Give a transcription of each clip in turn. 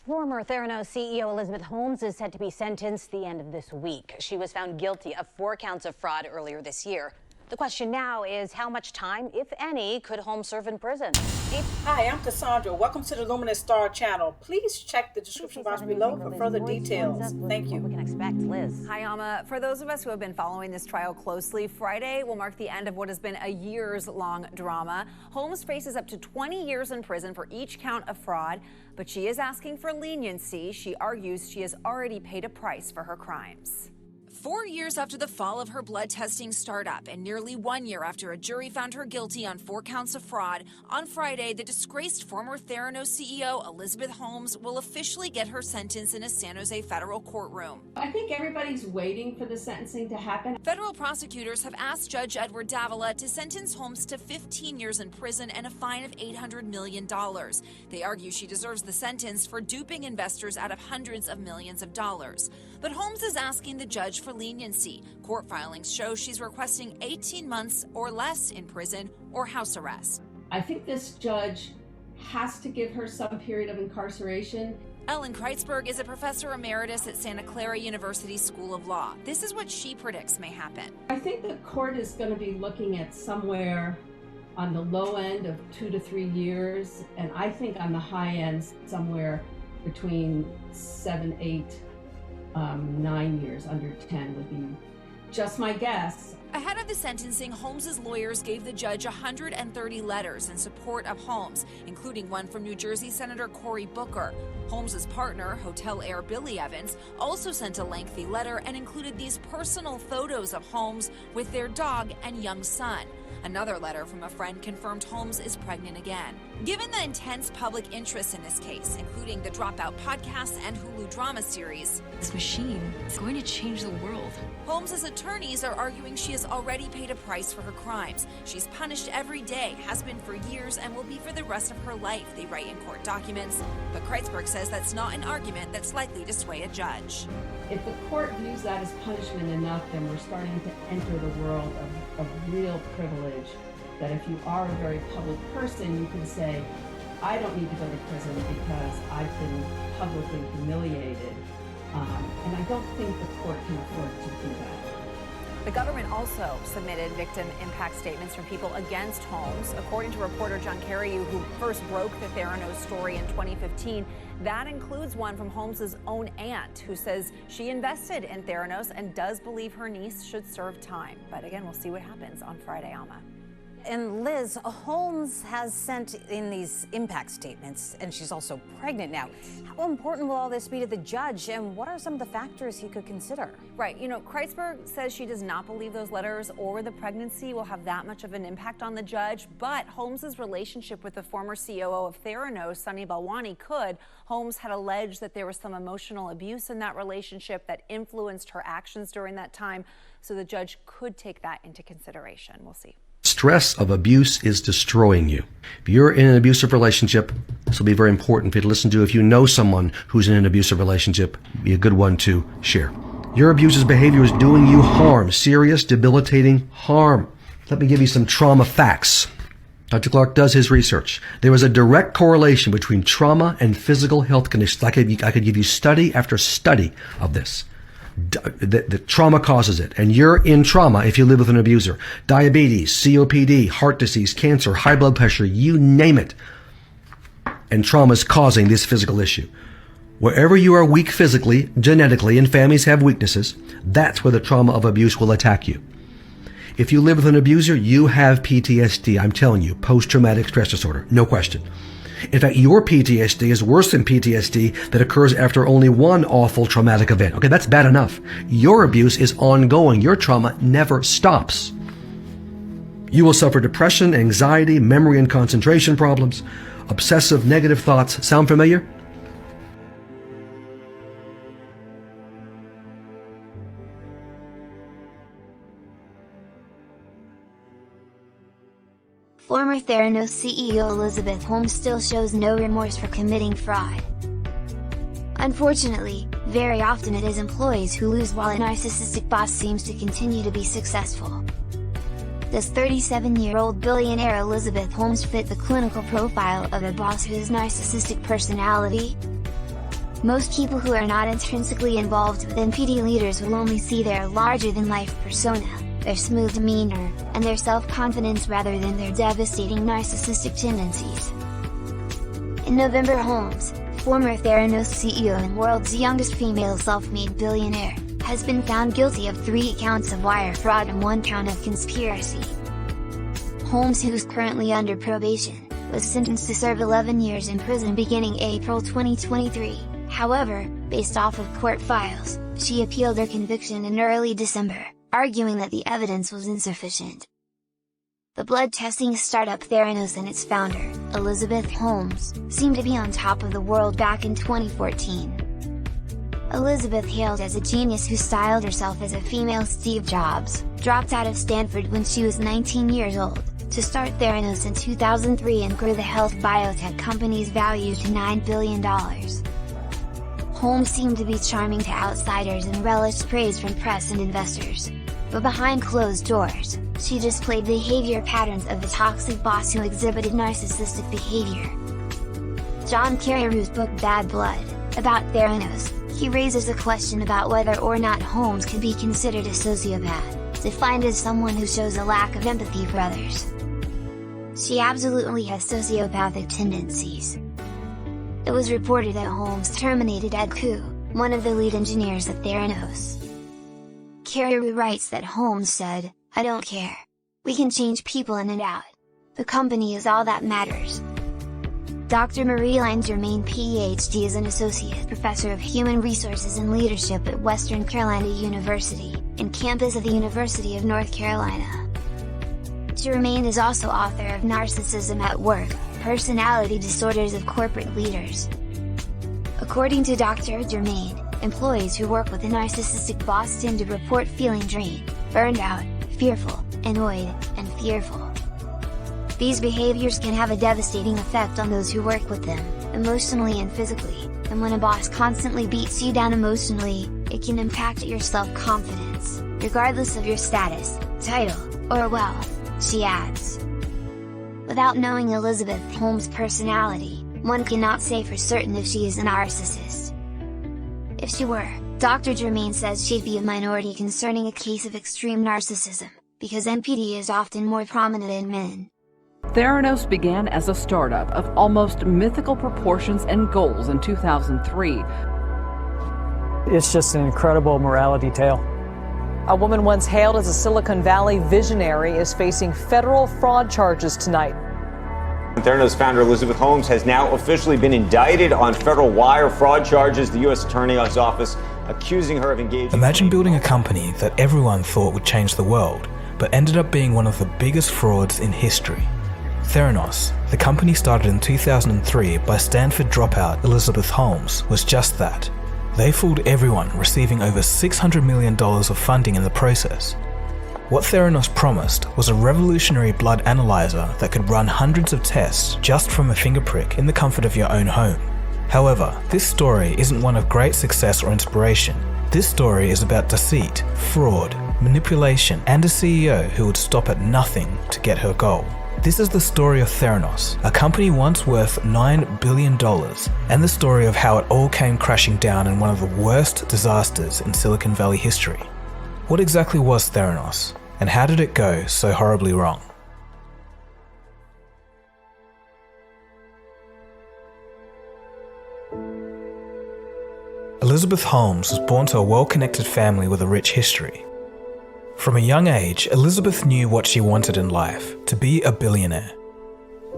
Former Theranos CEO Elizabeth Holmes is set to be sentenced the end of this week. She was found guilty of 4 counts of fraud earlier this year. The question now is how much time, if any, could Holmes serve in prison? Hi, I'm Cassandra. Welcome to the Luminous Star channel. Please check the description box below for further details. Thank you. What we can expect, Liz. Hi, Alma. For those of us who have been following this trial closely, Friday will mark the end of what has been a years-long drama. Holmes faces up to 20 years in prison for each count of fraud, but she is asking for leniency. She argues she has already paid a price for her crimes. 4 years after the fall of her blood testing startup and nearly 1 year after a jury found her guilty on 4 counts of fraud, on Friday, the disgraced former Theranos CEO Elizabeth Holmes will officially get her sentence in a San Jose federal courtroom. I think everybody's waiting for the sentencing to happen. Federal prosecutors have asked Judge Edward Davila to sentence Holmes to 15 years in prison and a fine of $800 million. They argue she deserves the sentence for duping investors out of hundreds of millions of dollars. But Holmes is asking the judge for leniency. Court filings show she's requesting 18 months or less in prison or house arrest. I think this judge has to give her some period of incarceration. Ellen Kreitzberg is a professor emeritus at Santa Clara University School of Law. This is what she predicts may happen. I think the court is going to be looking at somewhere on the low end of 2 to 3 years, and I think on the high end somewhere between 7, 8, 9 years, under 10 would be just my guess. Ahead of the sentencing, Holmes' lawyers gave the judge 130 letters in support of Holmes, including one from New Jersey Senator Cory Booker. Holmes' partner, hotel heir Billy Evans, also sent a lengthy letter and included these personal photos of Holmes with their dog and young son. Another letter from a friend confirmed Holmes is pregnant again. Given the intense public interest in this case, including the Dropout podcast and Hulu drama series, this machine is going to change the world. Holmes' attorneys are arguing she has already paid a price for her crimes. She's punished every day, has been for years, and will be for the rest of her life, they write in court documents. But Kreitzberg says that's not an argument that's likely to sway a judge. If the court views that as punishment enough, then we're starting to enter the world of real privilege. That if you are a very public person, you can say, I don't need to go to prison because I've been publicly humiliated. And I don't think the court can afford to do that. The government also submitted victim impact statements from people against Holmes. According to reporter John Carreyrou, who first broke the Theranos story in 2015, that includes one from Holmes' own aunt, who says she invested in Theranos and does believe her niece should serve time. But again, we'll see what happens on Friday, Alma. And Liz, Holmes has sent in these impact statements, and she's also pregnant now. How important will all this be to the judge, and what are some of the factors he could consider? Right. You know, Kreitzberg says she does not believe those letters or the pregnancy will have that much of an impact on the judge, but Holmes' relationship with the former COO of Theranos, Sunny Balwani, could. Holmes had alleged that there was some emotional abuse in that relationship that influenced her actions during that time, so the judge could take that into consideration. We'll see. Stress of abuse is destroying you. If you're in an abusive relationship, this will be very important for you to listen to. If you know someone who's in an abusive relationship, be a good one to share. Your abusive behavior is doing you harm, serious, debilitating harm. Let me give you some trauma facts. Dr. Clark does his research. There is a direct correlation between trauma and physical health conditions. I could give you study after study of this. The trauma causes it, and you're in trauma if you live with an abuser. Diabetes, COPD, heart disease, cancer, high blood pressure, you name it. And trauma is causing this physical issue. Wherever you are weak physically, genetically, and families have weaknesses, that's where the trauma of abuse will attack you. If you live with an abuser, you have PTSD. I'm telling you, post-traumatic stress disorder, no question. In fact, your PTSD is worse than PTSD that occurs after only one awful traumatic event. Okay, that's bad enough. Your abuse is ongoing. Your trauma never stops. You will suffer depression, anxiety, memory and concentration problems, obsessive negative thoughts. Sound familiar? Former Theranos CEO Elizabeth Holmes still shows no remorse for committing fraud. Unfortunately, very often it is employees who lose while a narcissistic boss seems to continue to be successful. Does 37-year-old billionaire Elizabeth Holmes fit the clinical profile of a boss whose narcissistic personality? Most people who are not intrinsically involved with NPD leaders will only see their larger-than-life persona, their smooth demeanor, and their self-confidence rather than their devastating narcissistic tendencies. In November, Holmes, former Theranos CEO and world's youngest female self-made billionaire, has been found guilty of 3 counts of wire fraud and 1 count of conspiracy. Holmes, who is currently under probation, was sentenced to serve 11 years in prison beginning April 2023, however, based off of court files, she appealed her conviction in early December, arguing that the evidence was insufficient. The blood testing startup Theranos and its founder, Elizabeth Holmes, seemed to be on top of the world back in 2014. Elizabeth, hailed as a genius who styled herself as a female Steve Jobs, dropped out of Stanford when she was 19 years old, to start Theranos in 2003 and grew the health biotech company's value to $9 billion. Holmes seemed to be charming to outsiders and relished praise from press and investors. But behind closed doors, she displayed behavior patterns of a toxic boss who exhibited narcissistic behavior. John Carreyrou's book Bad Blood, about Theranos, he raises a question about whether or not Holmes could be considered a sociopath, defined as someone who shows a lack of empathy for others. She absolutely has sociopathic tendencies. It was reported that Holmes terminated Ed Koo, one of the lead engineers at Theranos. Carreyrou writes that Holmes said, "I don't care. We can change people in and out. The company is all that matters." Dr. Marie line-germain PhD is an associate professor of human resources and leadership at Western Carolina University, and campus of the University of North Carolina. Germain is also author of Narcissism at Work, Personality Disorders of Corporate Leaders. According to Dr. Germain, employees who work with a narcissistic boss tend to report feeling drained, burned out, fearful, annoyed, and fearful. These behaviors can have a devastating effect on those who work with them, emotionally and physically, and when a boss constantly beats you down emotionally, it can impact your self-confidence, regardless of your status, title, or wealth, she adds. Without knowing Elizabeth Holmes' personality, one cannot say for certain if she is a narcissist. If she were, Dr. Germain says she'd be a minority concerning a case of extreme narcissism, because NPD is often more prominent in men. Theranos began as a startup of almost mythical proportions and goals in 2003. It's just an incredible morality tale. A woman once hailed as a Silicon Valley visionary is facing federal fraud charges tonight. Theranos founder Elizabeth Holmes has now officially been indicted on federal wire fraud charges. The U.S. Attorney's Office accusing her of engaging... Imagine building a company that everyone thought would change the world, but ended up being one of the biggest frauds in history. Theranos, the company started in 2003 by Stanford dropout Elizabeth Holmes, was just that. They fooled everyone, receiving over $600 million of funding in the process. What Theranos promised was a revolutionary blood analyzer that could run hundreds of tests just from a finger prick in the comfort of your own home. However, this story isn't one of great success or inspiration. This story is about deceit, fraud, manipulation, and a CEO who would stop at nothing to get her goal. This is the story of Theranos, a company once worth $9 billion, and the story of how it all came crashing down in one of the worst disasters in Silicon Valley history. What exactly was Theranos, and how did it go so horribly wrong? Elizabeth Holmes was born to a well-connected family with a rich history. From a young age, Elizabeth knew what she wanted in life, to be a billionaire.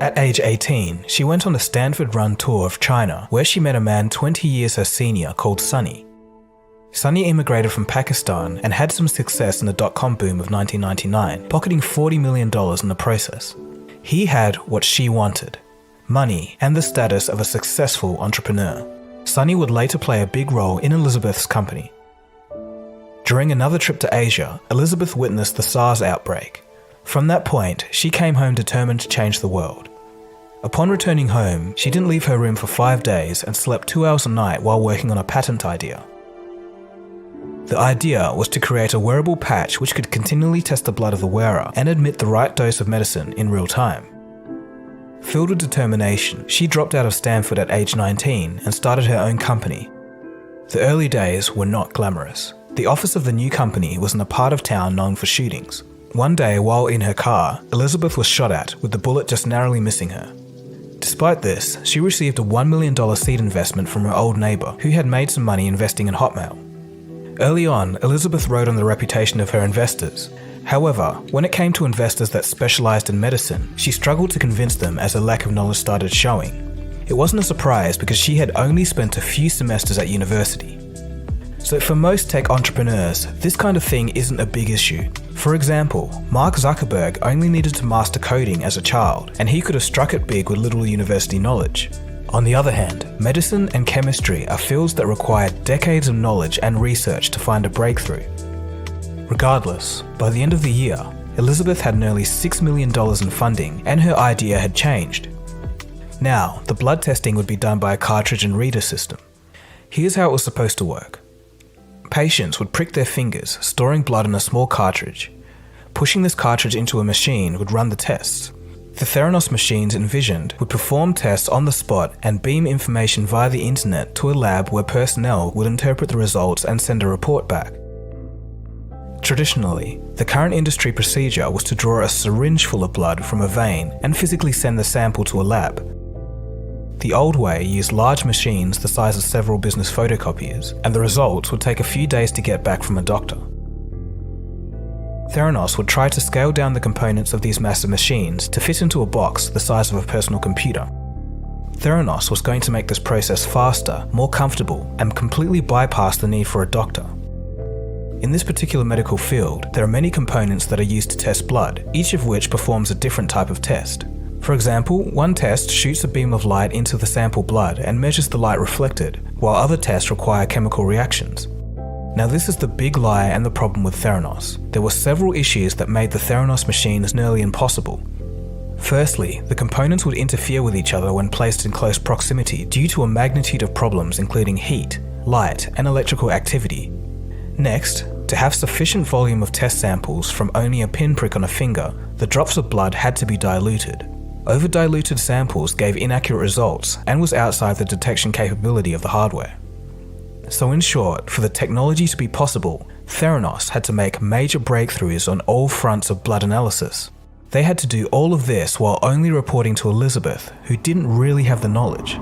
At age 18, she went on a Stanford-run tour of China, where she met a man 20 years her senior called Sunny. Sunny immigrated from Pakistan and had some success in the dot-com boom of 1999, pocketing $40 million in the process. He had what she wanted, money and the status of a successful entrepreneur. Sunny would later play a big role in Elizabeth's company. During another trip to Asia, Elizabeth witnessed the SARS outbreak. From that point, she came home determined to change the world. Upon returning home, she didn't leave her room for 5 days and slept 2 hours a night while working on a patent idea. The idea was to create a wearable patch which could continually test the blood of the wearer and admit the right dose of medicine in real time. Filled with determination, she dropped out of Stanford at age 19 and started her own company. The early days were not glamorous. The office of the new company was in a part of town known for shootings. One day, while in her car, Elizabeth was shot at, with the bullet just narrowly missing her. Despite this, she received a $1 million seed investment from her old neighbour, who had made some money investing in Hotmail. Early on, Elizabeth rode on the reputation of her investors. However, when it came to investors that specialised in medicine, she struggled to convince them as a lack of knowledge started showing. It wasn't a surprise because she had only spent a few semesters at university. So for most tech entrepreneurs, this kind of thing isn't a big issue. For example, Mark Zuckerberg only needed to master coding as a child, and he could have struck it big with little university knowledge. On the other hand, medicine and chemistry are fields that require decades of knowledge and research to find a breakthrough. Regardless, by the end of the year, Elizabeth had nearly $6 million in funding, and her idea had changed. Now, the blood testing would be done by a cartridge and reader system. Here's how it was supposed to work. Patients would prick their fingers, storing blood in a small cartridge. Pushing this cartridge into a machine would run the tests. The Theranos machines envisioned would perform tests on the spot and beam information via the internet to a lab where personnel would interpret the results and send a report back. Traditionally, the current industry procedure was to draw a syringe full of blood from a vein and physically send the sample to a lab. The old way used large machines the size of several business photocopiers, and the results would take a few days to get back from a doctor. Theranos would try to scale down the components of these massive machines to fit into a box the size of a personal computer. Theranos was going to make this process faster, more comfortable, and completely bypass the need for a doctor. In this particular medical field, there are many components that are used to test blood, each of which performs a different type of test. For example, one test shoots a beam of light into the sample blood and measures the light reflected, while other tests require chemical reactions. Now this is the big lie and the problem with Theranos. There were several issues that made the Theranos machines nearly impossible. Firstly, the components would interfere with each other when placed in close proximity due to a magnitude of problems including heat, light, and electrical activity. Next, to have sufficient volume of test samples from only a pinprick on a finger, the drops of blood had to be diluted. Over-diluted samples gave inaccurate results and was outside the detection capability of the hardware. So in short, for the technology to be possible, Theranos had to make major breakthroughs on all fronts of blood analysis. They had to do all of this while only reporting to Elizabeth, who didn't really have the knowledge.